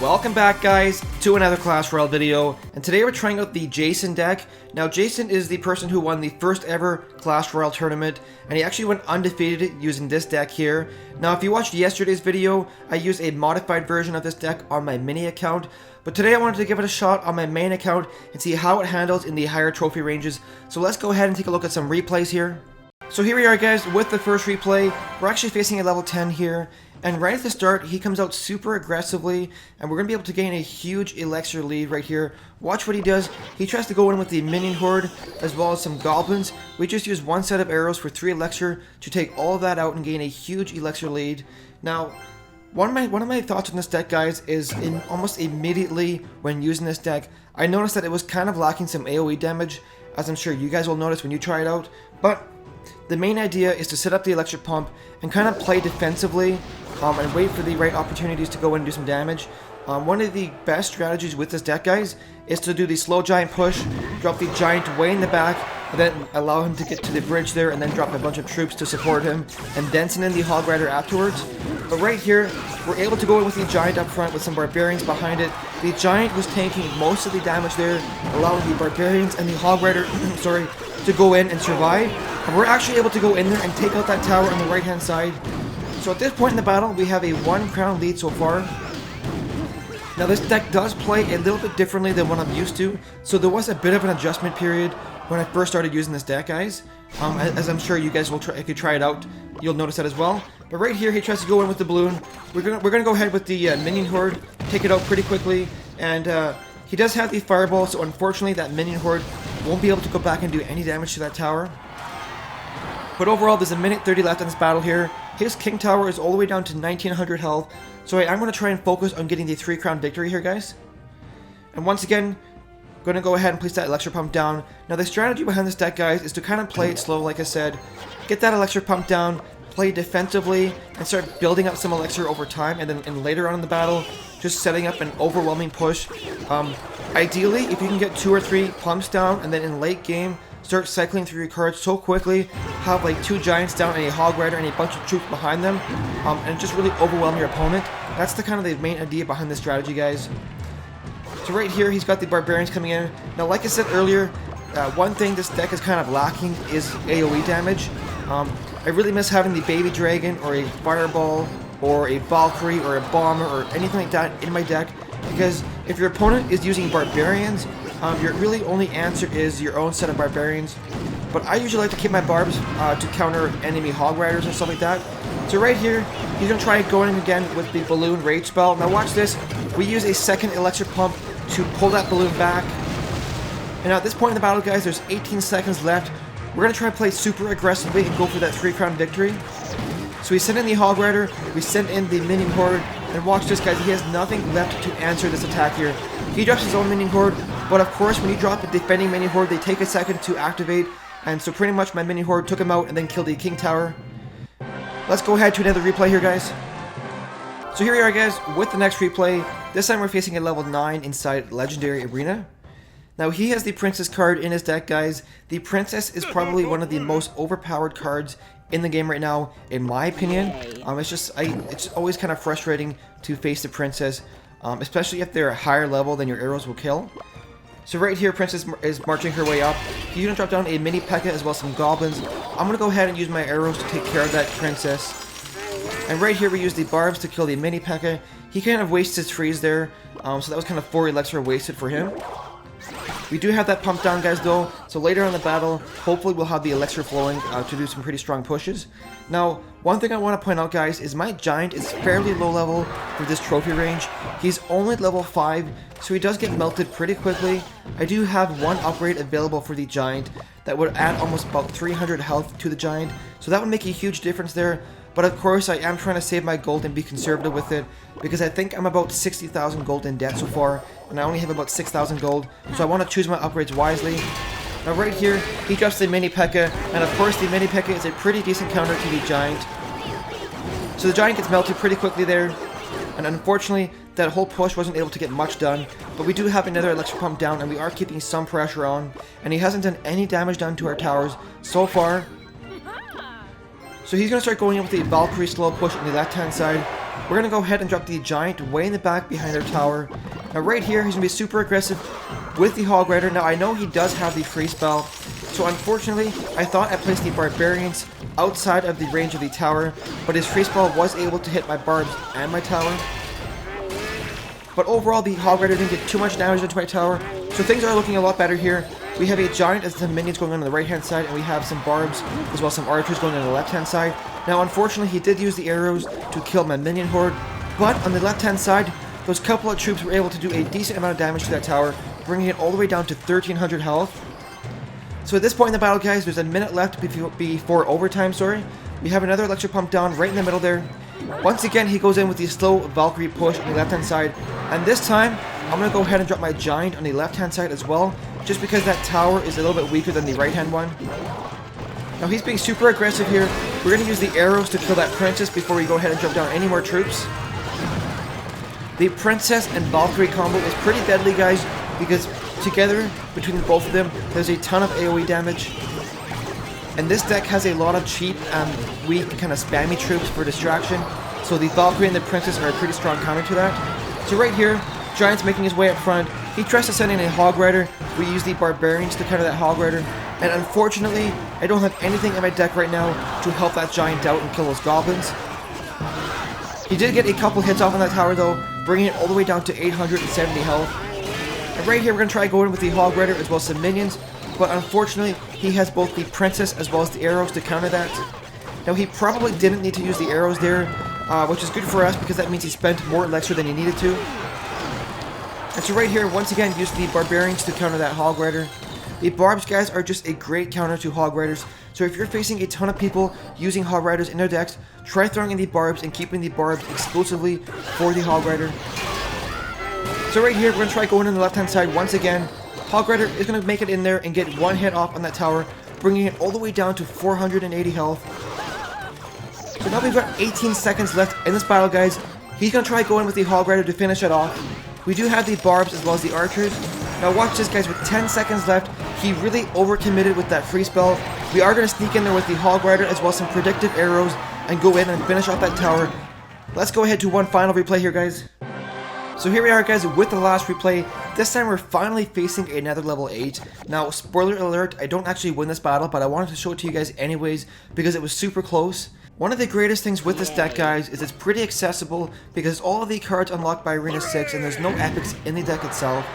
Welcome back guys to another Clash Royale video, and today we're trying out the Jason deck. Now Jason is the person who won the first ever Clash Royale tournament, and he actually went undefeated using this deck here. Now if you watched yesterday's video, I used a modified version of this deck on my mini account, but today I wanted to give it a shot on my main account and see how it handles in the higher trophy ranges. So let's go ahead and take a look at some replays here. So here we are guys with the first replay. We're actually facing a level 10 here, and right at the start he comes out super aggressively, and we're going to be able to gain a huge elixir lead right here. Watch what he does. He tries to go in with the minion horde as well as some goblins. We just use one set of arrows for 3 elixir to take all of that out and gain a huge elixir lead. Now one of my thoughts on this deck guys is almost immediately when using this deck, I noticed that it was kind of lacking some AoE damage, as I'm sure you guys will notice when you try it out. But the main idea is to set up the electric pump and kind of play defensively and wait for the right opportunities to go in and do some damage. One of the best strategies with this deck guys is to do the slow giant push, drop the giant way in the back, and then allow him to get to the bridge there and then drop a bunch of troops to support him, and then send in the HOG rider afterwards. But right here, we're able to go in with the giant up front with some barbarians behind it. The giant was tanking most of the damage there, allowing the barbarians and the HOG rider sorry, to go in and survive. And we're actually able to go in there and take out that tower on the right hand side. So at this point in the battle, we have a 1 crown lead so far. Now this deck does play a little bit differently than what I'm used to, so there was a bit of an adjustment period when I first started using this deck guys. As I'm sure you guys will if you try it out, you'll notice that as well. But right here he tries to go in with the balloon. We're gonna go ahead with the minion horde, take it out pretty quickly, and he does have the fireball, so unfortunately that minion horde won't be able to go back and do any damage to that tower. But overall, there's a minute 30 left in this battle here. His king tower is all the way down to 1900 health, so I'm going to try and focus on getting the 3 crown victory here, guys. And once again, going to go ahead and place that elixir pump down. Now the strategy behind this deck, guys, is to kind of play it slow, like I said. Get that elixir pump down, play defensively, and start building up some elixir over time, and then later on in the battle, just setting up an overwhelming push. Ideally, if you can get 2 or 3 pumps down, and then in late game, start cycling through your cards so quickly, have like 2 giants down and a HOG rider and a bunch of troops behind them, and just really overwhelm your opponent. That's the kind of the main idea behind this strategy, guys. So right here, he's got the barbarians coming in. Now, like I said earlier, one thing this deck is kind of lacking is AoE damage. I really miss having the baby dragon or a fireball or a Valkyrie or a bomber or anything like that in my deck, because if your opponent is using barbarians, your really only answer is your own set of barbarians. But I usually like to keep my barbs to counter enemy HOG riders and stuff like that. So right here, he's going to try going again with the balloon rage spell. Now watch this. We use a second elixir pump to pull that balloon back. And now at this point in the battle, guys, there's 18 seconds left. We're going to try and play super aggressively and go for that 3 crown victory. So we send in the HOG rider, we send in the minion horde, and watch this, guys. He has nothing left to answer this attack here. He drops his own minion horde, but of course when you drop a defending minion horde, they take a second to activate, and so pretty much my minion horde took him out and then killed the king tower. Let's go ahead to another replay here, guys. So here we are, guys, with the next replay. This time we're facing a level 9 inside Legendary Arena. Now he has the princess card in his deck, guys. The princess is probably one of the most overpowered cards in the game right now, in my opinion. It's always kind of frustrating to face the princess, especially if they're a higher level than your arrows will kill. So right here, princess is marching her way up. He's gonna drop down a mini P.E.K.K.A. as well as some goblins. I'm gonna go ahead and use my arrows to take care of that princess. And right here we use the barbs to kill the mini P.E.K.K.A. He kind of wastes his freeze there, so that was kind of 4 elixir wasted for him. We do have that pump down, guys, though, so later on in the battle, hopefully we'll have the elixir flowing to do some pretty strong pushes. Now, one thing I want to point out, guys, is my giant is fairly low level for this trophy range. He's only level 5, so he does get melted pretty quickly. I do have one upgrade available for the giant that would add almost about 300 health to the giant, so that would make a huge difference there. But of course, I am trying to save my gold and be conservative with it, because I think I'm about 60,000 gold in debt so far, and I only have about 6,000 gold, so I want to choose my upgrades wisely. Now right here, he drops the mini P.E.K.K.A, and of course the mini P.E.K.K.A is a pretty decent counter to the giant. So the giant gets melted pretty quickly there, and unfortunately, that whole push wasn't able to get much done, but we do have another elixir pump down, and we are keeping some pressure on, and he hasn't done any damage done to our towers so far. So he's going to start going in with the Valkyrie slow push on the left hand side. we're gonna go ahead and drop the giant way in the back behind our tower. Now right here, he's gonna be super aggressive with the Hog Rider. Now I know he does have the free spell, so unfortunately, I thought I placed the barbarians outside of the range of the tower, but his free spell was able to hit my barbs and my tower. But overall, the Hog Rider didn't get too much damage into my tower, so things are looking a lot better here. We have a giant as the minions going on the right hand side, and we have some barbs as well as some archers going on the left hand side. Now unfortunately, he did use the arrows to kill my minion horde, but on the left hand side, those couple of troops were able to do a decent amount of damage to that tower, bringing it all the way down to 1300 health. So at this point in the battle, guys, there's a minute left before overtime, We have another Electro Pump down right in the middle there. Once again, he goes in with the slow Valkyrie push on the left hand side, and this time, I'm going to go ahead and drop my giant on the left hand side as well, just because that tower is a little bit weaker than the right hand one. Now he's being super aggressive here. We're going to use the arrows to kill that princess before we go ahead and drop down any more troops. The princess and Valkyrie combo is pretty deadly, guys, because together, between both of them, there's a ton of AoE damage. And this deck has a lot of cheap and weak kind of spammy troops for distraction, so the Valkyrie and the princess are a pretty strong counter to that. So right here, Giant's making his way up front. He tries to send in a Hog Rider. We use the Barbarians to counter that Hog Rider. And unfortunately, I don't have anything in my deck right now to help that Giant out and kill those goblins. He did get a couple hits off on that tower though, bringing it all the way down to 870 health. And right here, we're going to try going with the Hog Rider as well as some minions. But unfortunately, he has both the princess as well as the arrows to counter that. Now he probably didn't need to use the arrows there, which is good for us because that means he spent more elixir than he needed to. And so right here, once again, use the barbarians to counter that Hog Rider. The barbs, guys, are just a great counter to Hog Riders. So if you're facing a ton of people using Hog Riders in their decks, try throwing in the barbs and keeping the barbs exclusively for the Hog Rider. So right here, we're going to try going in the left-hand side once again. Hog Rider is going to make it in there and get one hit off on that tower, bringing it all the way down to 480 health. So now we've got 18 seconds left in this battle, guys. He's going to try going with the Hog Rider to finish it off. We do have the barbs as well as the archers. Now watch this, guys, with 10 seconds left, he really overcommitted with that free spell. We are going to sneak in there with the Hog Rider as well as some predictive arrows and go in and finish off that tower. Let's go ahead to one final replay here, guys. So here we are, guys, with the last replay. This time we're finally facing another level 8. Now, spoiler alert, I don't actually win this battle, but I wanted to show it to you guys anyways because it was super close. One of the greatest things with this deck, guys, is it's pretty accessible because all of the cards unlocked by Arena 6 and there's no epics in the deck itself.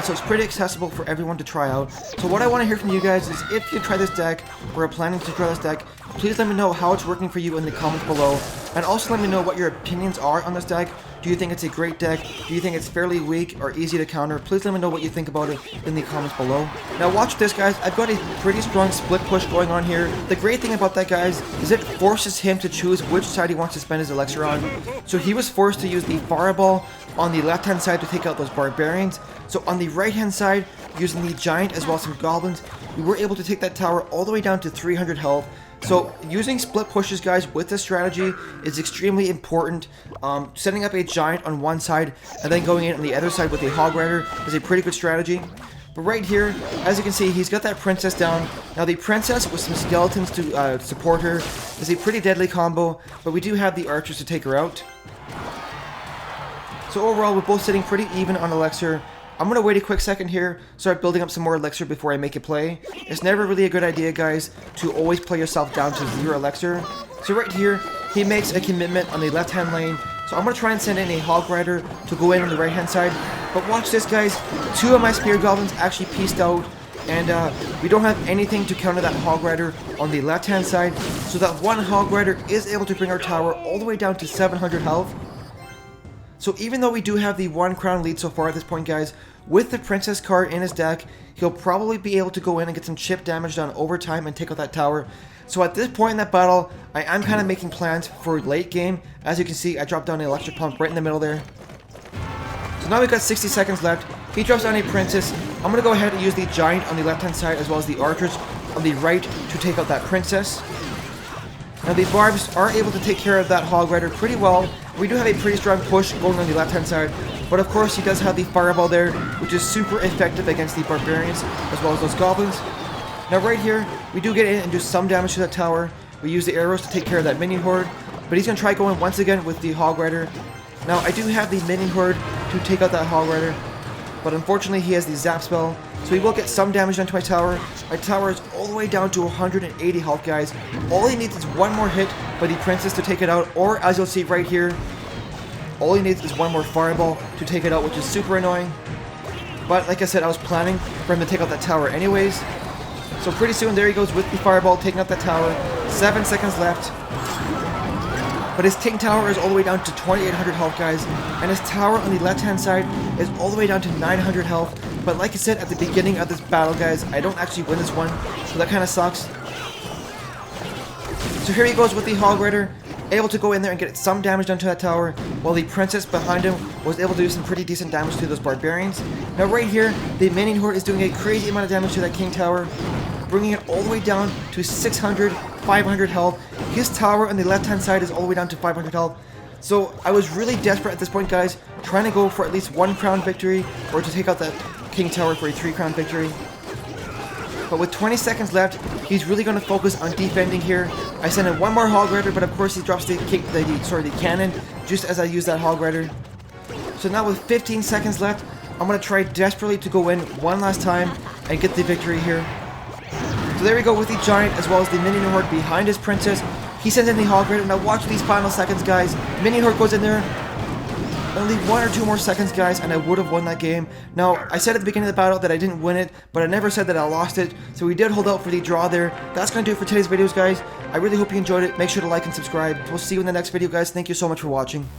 So it's pretty accessible for everyone to try out. So what I want to hear from you guys is if you try this deck or are planning to try this deck, please let me know how it's working for you in the comments below. And also let me know what your opinions are on this deck. Do you think it's a great deck? Do you think it's fairly weak or easy to counter? Please let me know what you think about it in the comments below. Now watch this, guys. I've got a pretty strong split push going on here. The great thing about that, guys, is it forces him to choose which side he wants to spend his elixir on. So he was forced to use the fireball on the left hand side to take out those barbarians. So on the right hand side, using the giant as well as some goblins, we were able to take that tower all the way down to 300 health. So using split pushes, guys, with this strategy is extremely important. Setting up a giant on one side and then going in on the other side with a Hog Rider is a pretty good strategy. But right here, as you can see, he's got that princess down. Now the princess with some skeletons to support her is a pretty deadly combo, but we do have the archers to take her out. So overall, we're both sitting pretty even on elixir. I'm going to wait a quick second here, start building up some more elixir before I make a play. It's never really a good idea, guys, to always play yourself down to 0 elixir. So right here, he makes a commitment on the left-hand lane. So I'm going to try and send in a Hog Rider to go in on the right-hand side. But watch this, guys. 2 of my Spear Goblins actually pieced out. And we don't have anything to counter that Hog Rider on the left-hand side. So that one Hog Rider is able to bring our tower all the way down to 700 health. So even though we do have the 1 crown lead so far at this point, guys, with the princess card in his deck, he'll probably be able to go in and get some chip damage done over time and take out that tower. So at this point in that battle, I am kind of making plans for late game. As you can see, I dropped down an electric pump right in the middle there. So now we've got 60 seconds left. He drops down a princess. I'm going to go ahead and use the giant on the left hand side as well as the archers on the right to take out that princess. Now the barbs are able to take care of that Hog Rider pretty well. We do have a pretty strong push going on the left hand side, but of course he does have the fireball there, which is super effective against the barbarians as well as those goblins. Now right here, we do get in and do some damage to that tower. We use the arrows to take care of that minion horde, but he's going to try going once again with the Hog Rider. Now, I do have the minion horde to take out that Hog Rider, but unfortunately he has the zap spell, so he will get some damage done to my tower. My tower is all the way down to 180 health, guys. All he needs is one more hit by the princess to take it out, or as you'll see right here, all he needs is one more fireball to take it out, which is super annoying. But like I said, I was planning for him to take out that tower anyways. So pretty soon, there he goes with the fireball, taking out that tower. 7 seconds left. But his king tower is all the way down to 2,800 health, guys. And his tower on the left-hand side is all the way down to 900 health. But like I said at the beginning of this battle, guys, I don't actually win this one. So that kind of sucks. So here he goes with the Hog Rider, able to go in there and get some damage done to that tower, while the princess behind him was able to do some pretty decent damage to those barbarians. Now right here, the minion horde is doing a crazy amount of damage to that king tower, bringing it all the way down to 600, 500 health. His tower on the left-hand side is all the way down to 500 health. So I was really desperate at this point, guys, trying to go for at least 1 crown victory, or to take out that king tower for a 3-crown victory. But with 20 seconds left, he's really going to focus on defending here. I send in one more Hog Rider, but of course he drops the cannon just as I use that Hog Rider. So now with 15 seconds left, I'm going to try desperately to go in one last time and get the victory here. So there we go with the giant as well as the minion horde behind his princess. He sends in the Hog Rider. Now watch these final seconds, guys. Minion horde goes in there. Only 1 or 2 more seconds, guys, and I would have won that game. Now, I said at the beginning of the battle that I didn't win it, but I never said that I lost it, so we did hold out for the draw there. That's going to do it for today's videos, guys. I really hope you enjoyed it. Make sure to like and subscribe. We'll see you in the next video, guys. Thank you so much for watching.